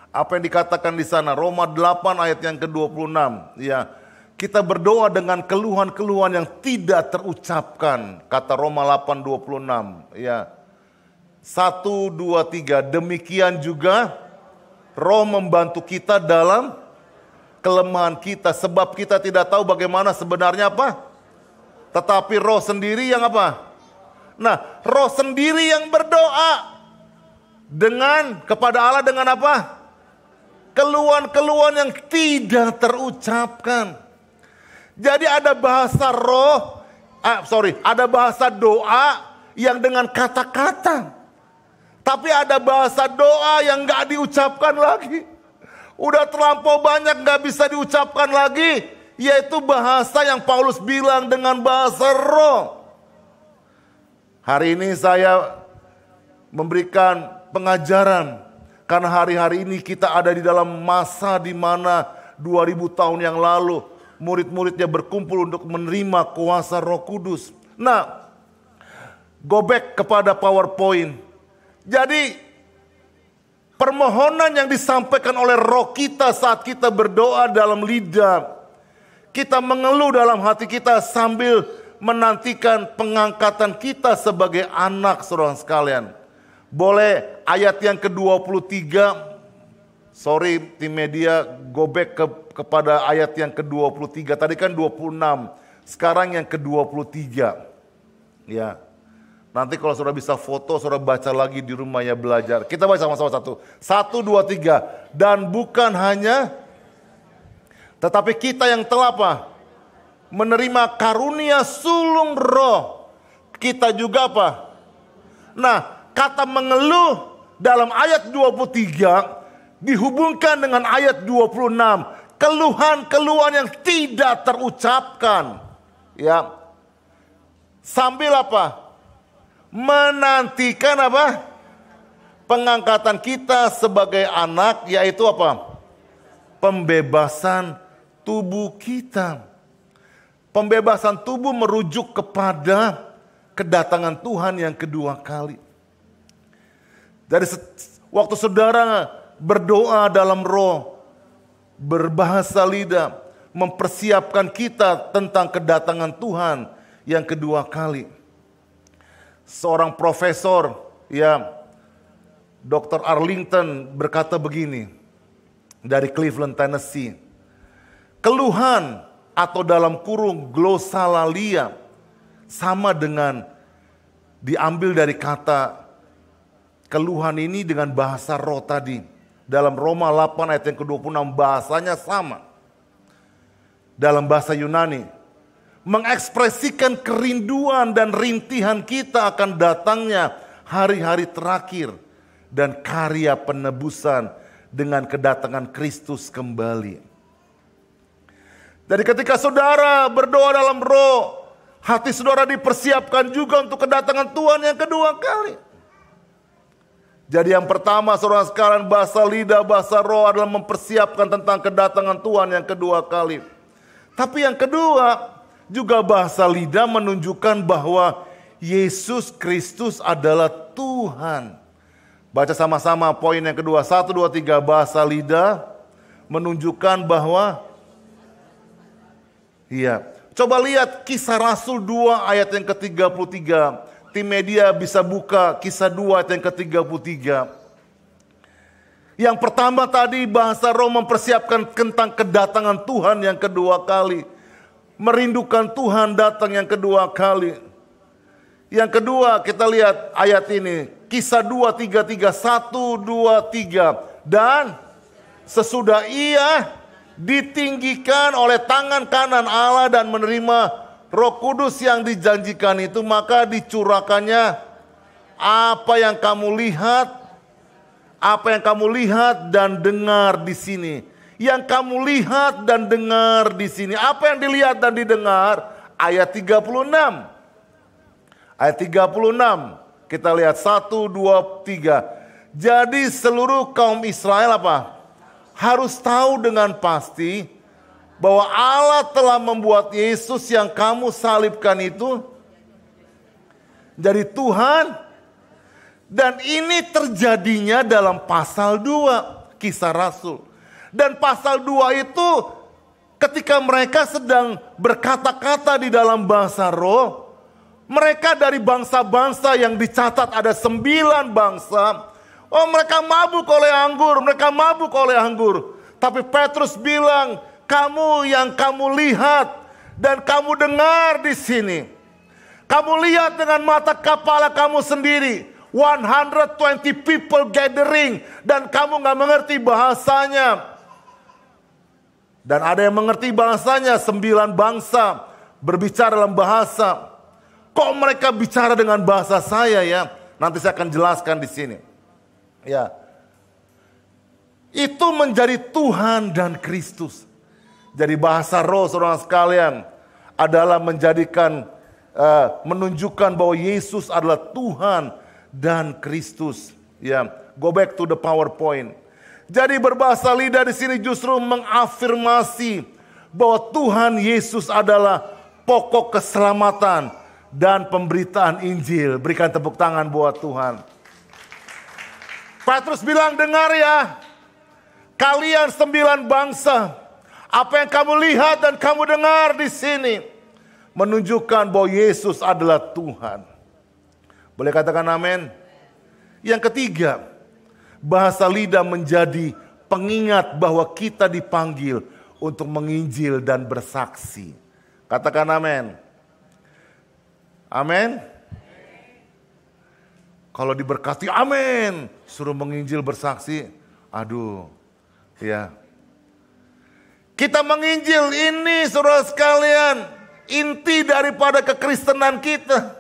S1: Apa yang dikatakan di sana? Roma 8 ayat yang ke-26 ya. Kita berdoa dengan keluhan-keluhan yang tidak terucapkan, kata Roma 8:26 ya. 1, 2, 3. Demikian juga Roh membantu kita dalam kelemahan kita, sebab kita tidak tahu bagaimana sebenarnya apa. Tetapi Roh sendiri yang apa? Nah, Roh sendiri yang berdoa dengan kepada Allah dengan apa? Keluhan-keluhan yang tidak terucapkan. Jadi ada bahasa ada bahasa doa yang dengan kata-kata. Tapi ada bahasa doa yang gak diucapkan lagi. Udah terlampau banyak gak bisa diucapkan lagi. Yaitu bahasa yang Paulus bilang dengan bahasa roh. Hari ini saya memberikan pengajaran. Karena hari-hari ini kita ada di dalam masa di mana 2000 tahun yang lalu murid-muridnya berkumpul untuk menerima kuasa Roh Kudus. Nah, go back kepada PowerPoint. Jadi, permohonan yang disampaikan oleh roh kita saat kita berdoa dalam lidah. Kita mengeluh dalam hati kita sambil menantikan pengangkatan kita sebagai anak, saudara sekalian. Boleh ayat yang ke-23. Sorry tim media, go back kepada ayat yang ke-23. Tadi kan 26, sekarang yang ke-23. Ya. Nanti kalau saudara bisa foto, saudara baca lagi di rumah ya belajar. Kita baca sama-sama 1, 2, 3. Dan bukan hanya, tetapi kita yang telah apa? Menerima karunia sulung roh. Kita juga apa? Nah, kata mengeluh dalam ayat 23 dihubungkan dengan ayat 26. Keluhan-keluhan yang tidak terucapkan. Ya. Sambil apa? Menantikan apa? Pengangkatan kita sebagai anak, yaitu apa? Pembebasan tubuh kita. Pembebasan tubuh merujuk kepada kedatangan Tuhan yang kedua kali. Dari waktu saudara berdoa dalam roh, berbahasa lidah, mempersiapkan kita tentang kedatangan Tuhan yang kedua kali. Seorang profesor, ya, Dr. Arlington berkata begini, dari Cleveland, Tennessee. Keluhan atau dalam kurung glosalalia sama dengan diambil dari kata keluhan ini dengan bahasa roh tadi. Dalam Roma 8 ayat yang ke-26 bahasanya sama. Dalam bahasa Yunani. Mengekspresikan kerinduan dan rintihan kita akan datangnya hari-hari terakhir. Dan karya penebusan dengan kedatangan Kristus kembali. Jadi ketika saudara berdoa dalam roh, hati saudara dipersiapkan juga untuk kedatangan Tuhan yang kedua kali. Jadi yang pertama saudara sekalian, bahasa lidah, bahasa roh adalah mempersiapkan tentang kedatangan Tuhan yang kedua kali. Tapi yang kedua, juga bahasa lidah menunjukkan bahwa Yesus Kristus adalah Tuhan. Baca sama-sama poin yang kedua. 1, 2, 3. Bahasa lidah menunjukkan bahwa, iya. Coba lihat Kisah Rasul 2 ayat yang ke-33. Tim media bisa buka Kisah 2 ayat yang ke-33. Yang pertama tadi bahasa roh mempersiapkan tentang kedatangan Tuhan yang kedua kali. Merindukan Tuhan datang yang kedua kali. Yang kedua kita lihat ayat ini. Kisah 2, 3, 3. 1, 2, 3. Dan sesudah ia ditinggikan oleh tangan kanan Allah dan menerima Roh Kudus yang dijanjikan itu, maka dicurahkannya apa yang kamu lihat dan dengar di sini. Yang kamu lihat dan dengar di sini. Apa yang dilihat dan didengar? Ayat 36. Ayat 36. Kita lihat 1, 2, 3. Jadi seluruh kaum Israel apa? Harus tahu dengan pasti bahwa Allah telah membuat Yesus yang kamu salibkan itu jadi Tuhan. Dan ini terjadinya dalam pasal 2 Kisah Rasul. Dan pasal 2 itu ketika mereka sedang berkata-kata di dalam bahasa roh, mereka dari bangsa-bangsa yang dicatat ada 9 bangsa. Oh, mereka mabuk oleh anggur. Tapi Petrus bilang, kamu yang kamu lihat dan kamu dengar di sini. Kamu lihat dengan mata kepala kamu sendiri. 120 people gathering. Dan kamu gak mengerti bahasanya. Dan ada yang mengerti bahasanya, 9 bangsa berbicara dalam bahasa. Kok mereka bicara dengan bahasa saya ya? Nanti saya akan jelaskan di sini. Ya. Itu menjadi Tuhan dan Kristus. Jadi bahasa roh saudara sekalian adalah menunjukkan bahwa Yesus adalah Tuhan dan Kristus. Ya, go back to the PowerPoint. Jadi berbahasa lidah di sini justru mengafirmasi bahwa Tuhan Yesus adalah pokok keselamatan dan pemberitaan Injil. Berikan tepuk tangan buat Tuhan. Petrus bilang, dengar ya, kalian 9 bangsa, apa yang kamu lihat dan kamu dengar di sini menunjukkan bahwa Yesus adalah Tuhan. Boleh katakan amin? Yang ketiga, bahasa lidah menjadi pengingat bahwa kita dipanggil untuk menginjil dan bersaksi. Katakan amin. Amin. Kalau diberkati amin, suruh menginjil bersaksi. Aduh, ya. Kita menginjil ini saudara sekalian, inti daripada kekristenan kita.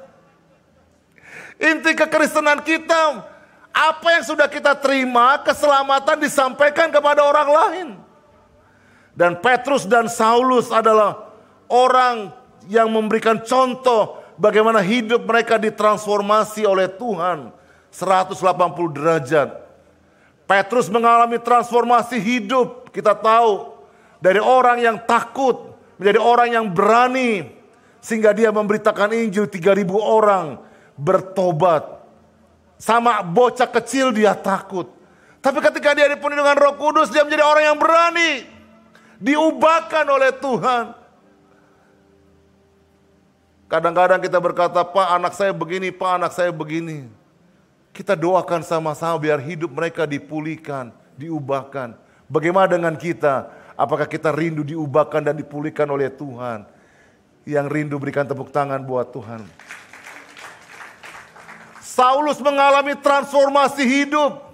S1: Inti kekristenan kita, apa yang sudah kita terima, keselamatan disampaikan kepada orang lain. Dan Petrus dan Saulus adalah orang yang memberikan contoh bagaimana hidup mereka ditransformasi oleh Tuhan 180 derajat. Petrus mengalami transformasi hidup, kita tahu. Dari orang yang takut menjadi orang yang berani. Sehingga dia memberitakan Injil, 3.000 orang bertobat. Sama bocah kecil dia takut. Tapi ketika dia dipenuhi dengan Roh Kudus, dia menjadi orang yang berani. Diubahkan oleh Tuhan. Kadang-kadang kita berkata, Pak anak saya begini, Pak anak saya begini. Kita doakan sama-sama biar hidup mereka dipulihkan, diubahkan. Bagaimana dengan kita? Apakah kita rindu diubahkan dan dipulihkan oleh Tuhan? Yang rindu berikan tepuk tangan buat Tuhan. Saulus mengalami transformasi hidup.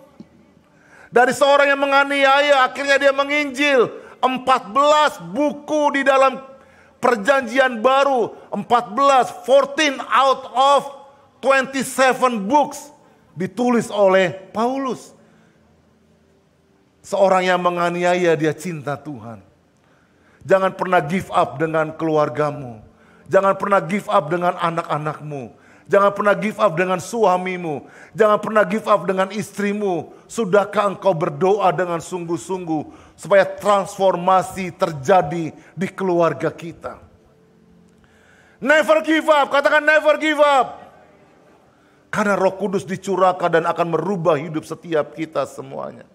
S1: Dari seorang yang menganiaya, akhirnya dia menginjil. 14 buku di dalam Perjanjian Baru, 14 out of 27 books ditulis oleh Paulus. Seorang yang menganiaya, dia cinta Tuhan. Jangan pernah give up dengan keluargamu. Jangan pernah give up dengan anak-anakmu. Jangan pernah give up dengan suamimu. Jangan pernah give up dengan istrimu. Sudahkah engkau berdoa dengan sungguh-sungguh supaya transformasi terjadi di keluarga kita? Never give up, katakan never give up. Karena Roh Kudus dicurahkan dan akan merubah hidup setiap kita semuanya.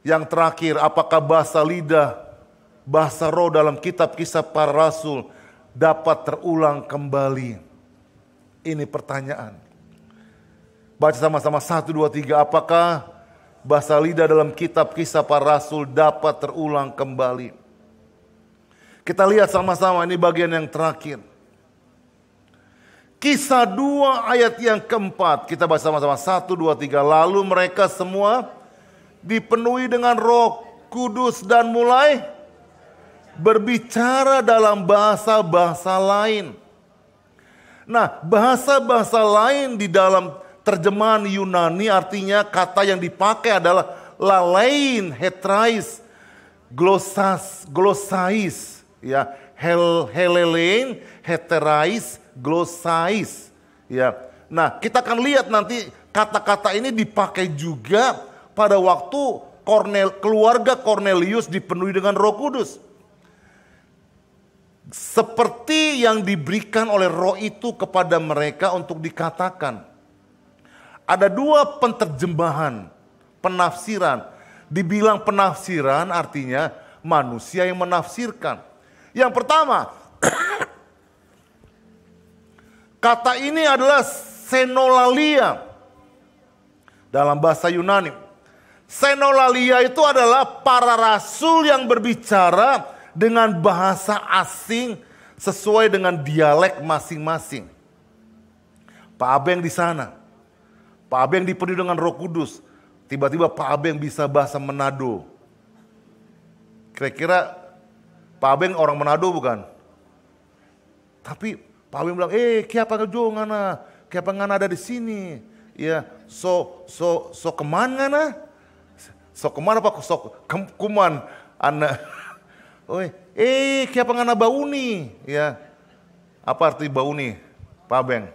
S1: Yang terakhir, apakah bahasa lidah, bahasa roh dalam kitab Kisah Para Rasul dapat terulang kembali? Ini pertanyaan. Baca sama-sama 1, 2, 3. Apakah bahasa lidah dalam kitab Kisah Para Rasul dapat terulang kembali? Kita lihat sama-sama, ini bagian yang terakhir. Kisah 2 ayat yang keempat. Kita baca sama-sama 1, 2, 3. Lalu mereka semua dipenuhi dengan Roh Kudus dan mulai berbicara dalam bahasa-bahasa lain. Nah, bahasa-bahasa lain di dalam terjemahan Yunani artinya kata yang dipakai adalah lalein, hetrais, glossais, ya, helelein, heterais, glossais, ya. Nah, kita akan lihat nanti kata-kata ini dipakai juga pada waktu keluarga Kornelius dipenuhi dengan Roh Kudus. Seperti yang diberikan oleh Roh itu kepada mereka untuk dikatakan. Ada 2 penterjemahan, penafsiran. Dibilang penafsiran artinya manusia yang menafsirkan. Yang pertama, kata ini adalah senolalia dalam bahasa Yunani. Senolalia itu adalah para rasul yang berbicara dengan bahasa asing sesuai dengan dialek masing-masing. Pak Abeng di sana, Pak Abeng dipenuhi dengan Roh Kudus. Tiba-tiba Pak Abeng bisa bahasa Manado. Kira-kira Pak Abeng orang Manado bukan? Tapi Pak Abeng bilang, kiapa ngejo ngana, kiapa ngana ada di sini. Ya, so kemana ngana? So kemana Pak? So kuman ana. Kiapa ngana bauni? Ya, apa arti bauni, Pak Abeng?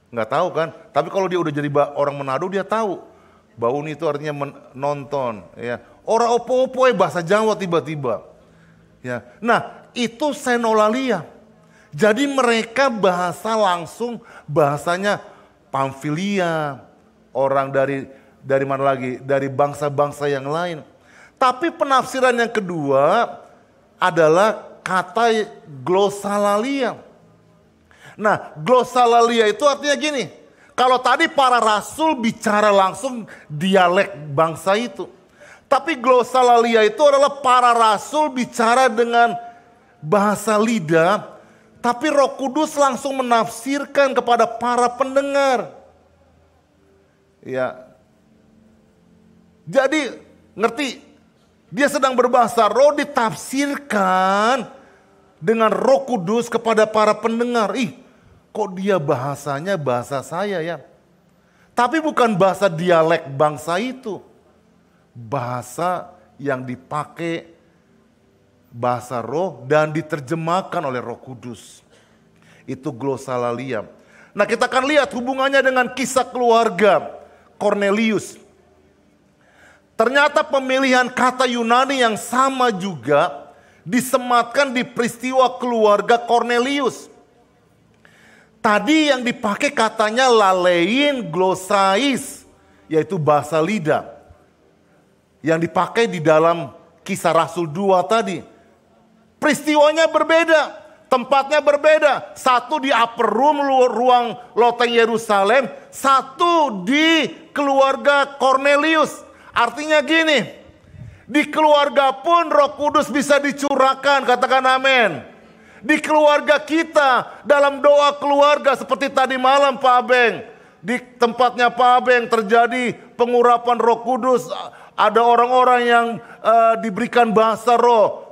S1: Nggak tahu kan? Tapi kalau dia udah jadi orang Manado dia tahu. Bauni itu artinya menonton. Ya, orang opo-opo bahasa Jawa tiba-tiba. Ya, nah itu senolalia. Jadi mereka bahasa langsung bahasanya Pamfilia, orang dari mana lagi? Dari bangsa-bangsa yang lain. Tapi penafsiran yang kedua adalah kata glossalalia. Nah, glossalalia itu artinya gini. Kalau tadi para rasul bicara langsung dialek bangsa itu. Tapi glossalalia itu adalah para rasul bicara dengan bahasa lidah. Tapi Roh Kudus langsung menafsirkan kepada para pendengar. Ya. Jadi ngerti? Dia sedang berbahasa roh ditafsirkan dengan Roh Kudus kepada para pendengar. Kok dia bahasanya bahasa saya ya? Tapi bukan bahasa dialek bangsa itu. Bahasa yang dipakai bahasa roh dan diterjemahkan oleh Roh Kudus. Itu glossalalia. Nah, kita akan lihat hubungannya dengan kisah keluarga Kornelius. Ternyata pemilihan kata Yunani yang sama juga disematkan di peristiwa keluarga Kornelius. Tadi yang dipakai katanya lalein glossais, yaitu bahasa lidah. Yang dipakai di dalam Kisah Rasul 2 tadi. Peristiwanya berbeda, tempatnya berbeda. Satu di upper room, ruang loteng Yerusalem. Satu di keluarga Kornelius. Artinya gini, di keluarga pun Roh Kudus bisa dicurahkan, katakan amin. Di keluarga kita, dalam doa keluarga seperti tadi malam Pak Abeng. Di tempatnya Pak Abeng terjadi pengurapan Roh Kudus. Ada orang-orang yang diberikan bahasa roh.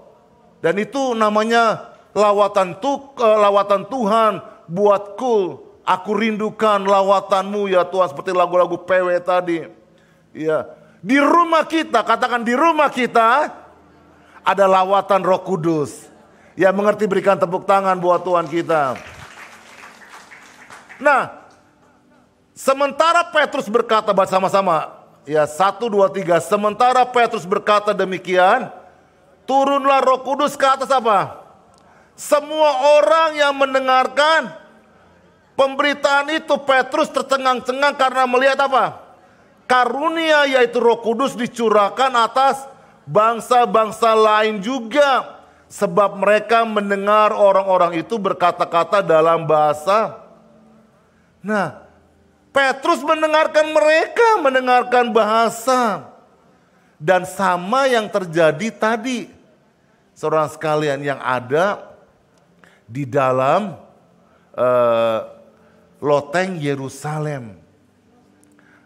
S1: Dan itu namanya lawatan Tuhan buatku. Aku rindukan lawatanmu ya Tuhan, seperti lagu-lagu PW tadi. Ya. Di rumah kita, katakan di rumah kita ada lawatan Roh Kudus. Yang mengerti berikan tepuk tangan buat Tuhan kita. Nah, sementara Petrus berkata, bersama-sama, ya 1, 2, 3. Sementara Petrus berkata demikian, turunlah Roh Kudus ke atas apa? Semua orang yang mendengarkan pemberitaan itu. Petrus tercengang-cengang karena melihat apa? Karunia yaitu Roh Kudus dicurahkan atas bangsa-bangsa lain juga. Sebab mereka mendengar orang-orang itu berkata-kata dalam bahasa. Nah, Petrus mendengarkan mereka mendengarkan bahasa. Dan sama yang terjadi tadi. Saudara sekalian, yang ada di dalam loteng Yerusalem.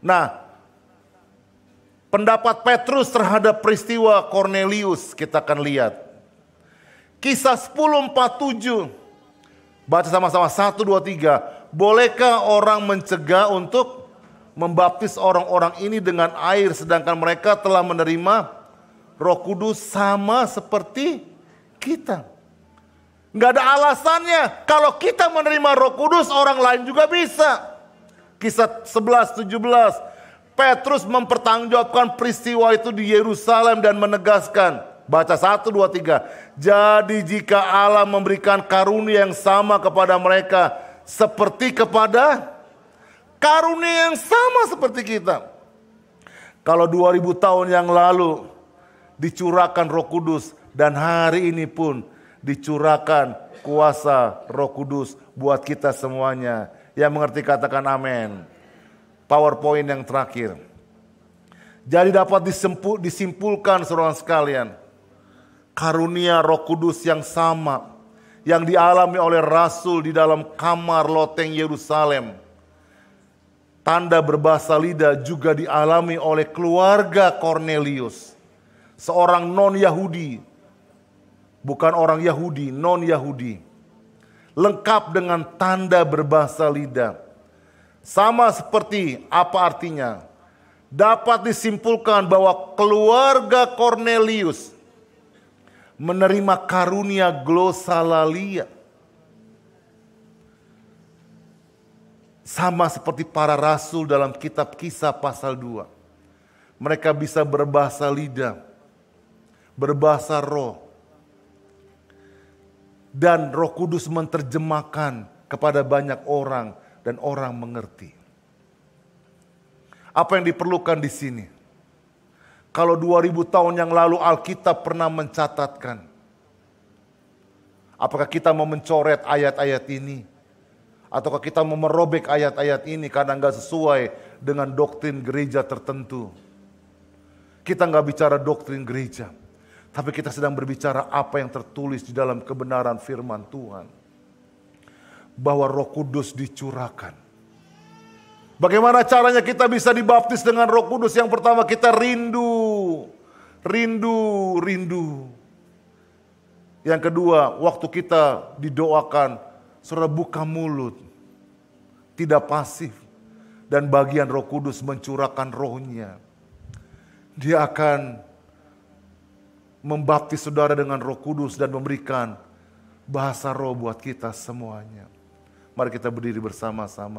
S1: Nah, pendapat Petrus terhadap peristiwa Kornelius kita akan lihat. Kisah 10:47. Baca sama-sama 1, 2, 3. Bolehkah orang mencegah untuk membaptis orang-orang ini dengan air sedangkan mereka telah menerima Roh Kudus sama seperti kita? Nggak ada alasannya. Kalau kita menerima Roh Kudus, orang lain juga bisa. Kisah 11:17. Petrus mempertanggungjawabkan peristiwa itu di Yerusalem dan menegaskan. Baca 1, 2, 3. Jadi jika Allah memberikan karunia yang sama kepada mereka seperti kepada karunia yang sama seperti kita. Kalau 2000 tahun yang lalu dicurahkan Roh Kudus dan hari ini pun dicurahkan kuasa Roh Kudus buat kita semuanya. Yang mengerti katakan amin. PowerPoint yang terakhir. Jadi dapat disimpulkan saudara sekalian. Karunia Roh Kudus yang sama yang dialami oleh Rasul di dalam kamar loteng Yerusalem. Tanda berbahasa lidah juga dialami oleh keluarga Kornelius. Seorang non-Yahudi. Bukan orang Yahudi, non-Yahudi. Lengkap dengan tanda berbahasa lidah. Sama seperti apa artinya? Dapat disimpulkan bahwa keluarga Kornelius menerima karunia glosalalia. Sama seperti para rasul dalam kitab Kisah pasal 2. Mereka bisa berbahasa lidah, berbahasa roh. Dan Roh Kudus menerjemahkan kepada banyak orang dan orang mengerti. Apa yang diperlukan di sini? Kalau 2000 tahun yang lalu Alkitab pernah mencatatkan. Apakah kita mau mencoret ayat-ayat ini? Ataukah kita mau merobek ayat-ayat ini karena nggak sesuai dengan doktrin gereja tertentu? Kita nggak bicara doktrin gereja. Tapi kita sedang berbicara apa yang tertulis di dalam kebenaran firman Tuhan. Bahwa Roh Kudus dicurahkan. Bagaimana caranya kita bisa dibaptis dengan Roh Kudus? Yang pertama kita rindu. Rindu. Yang kedua, waktu kita didoakan, saudara buka mulut. Tidak pasif. Dan bagian Roh Kudus mencurahkan rohnya. Dia akan membaptis saudara dengan Roh Kudus dan memberikan bahasa roh buat kita semuanya. Mari kita berdiri bersama-sama.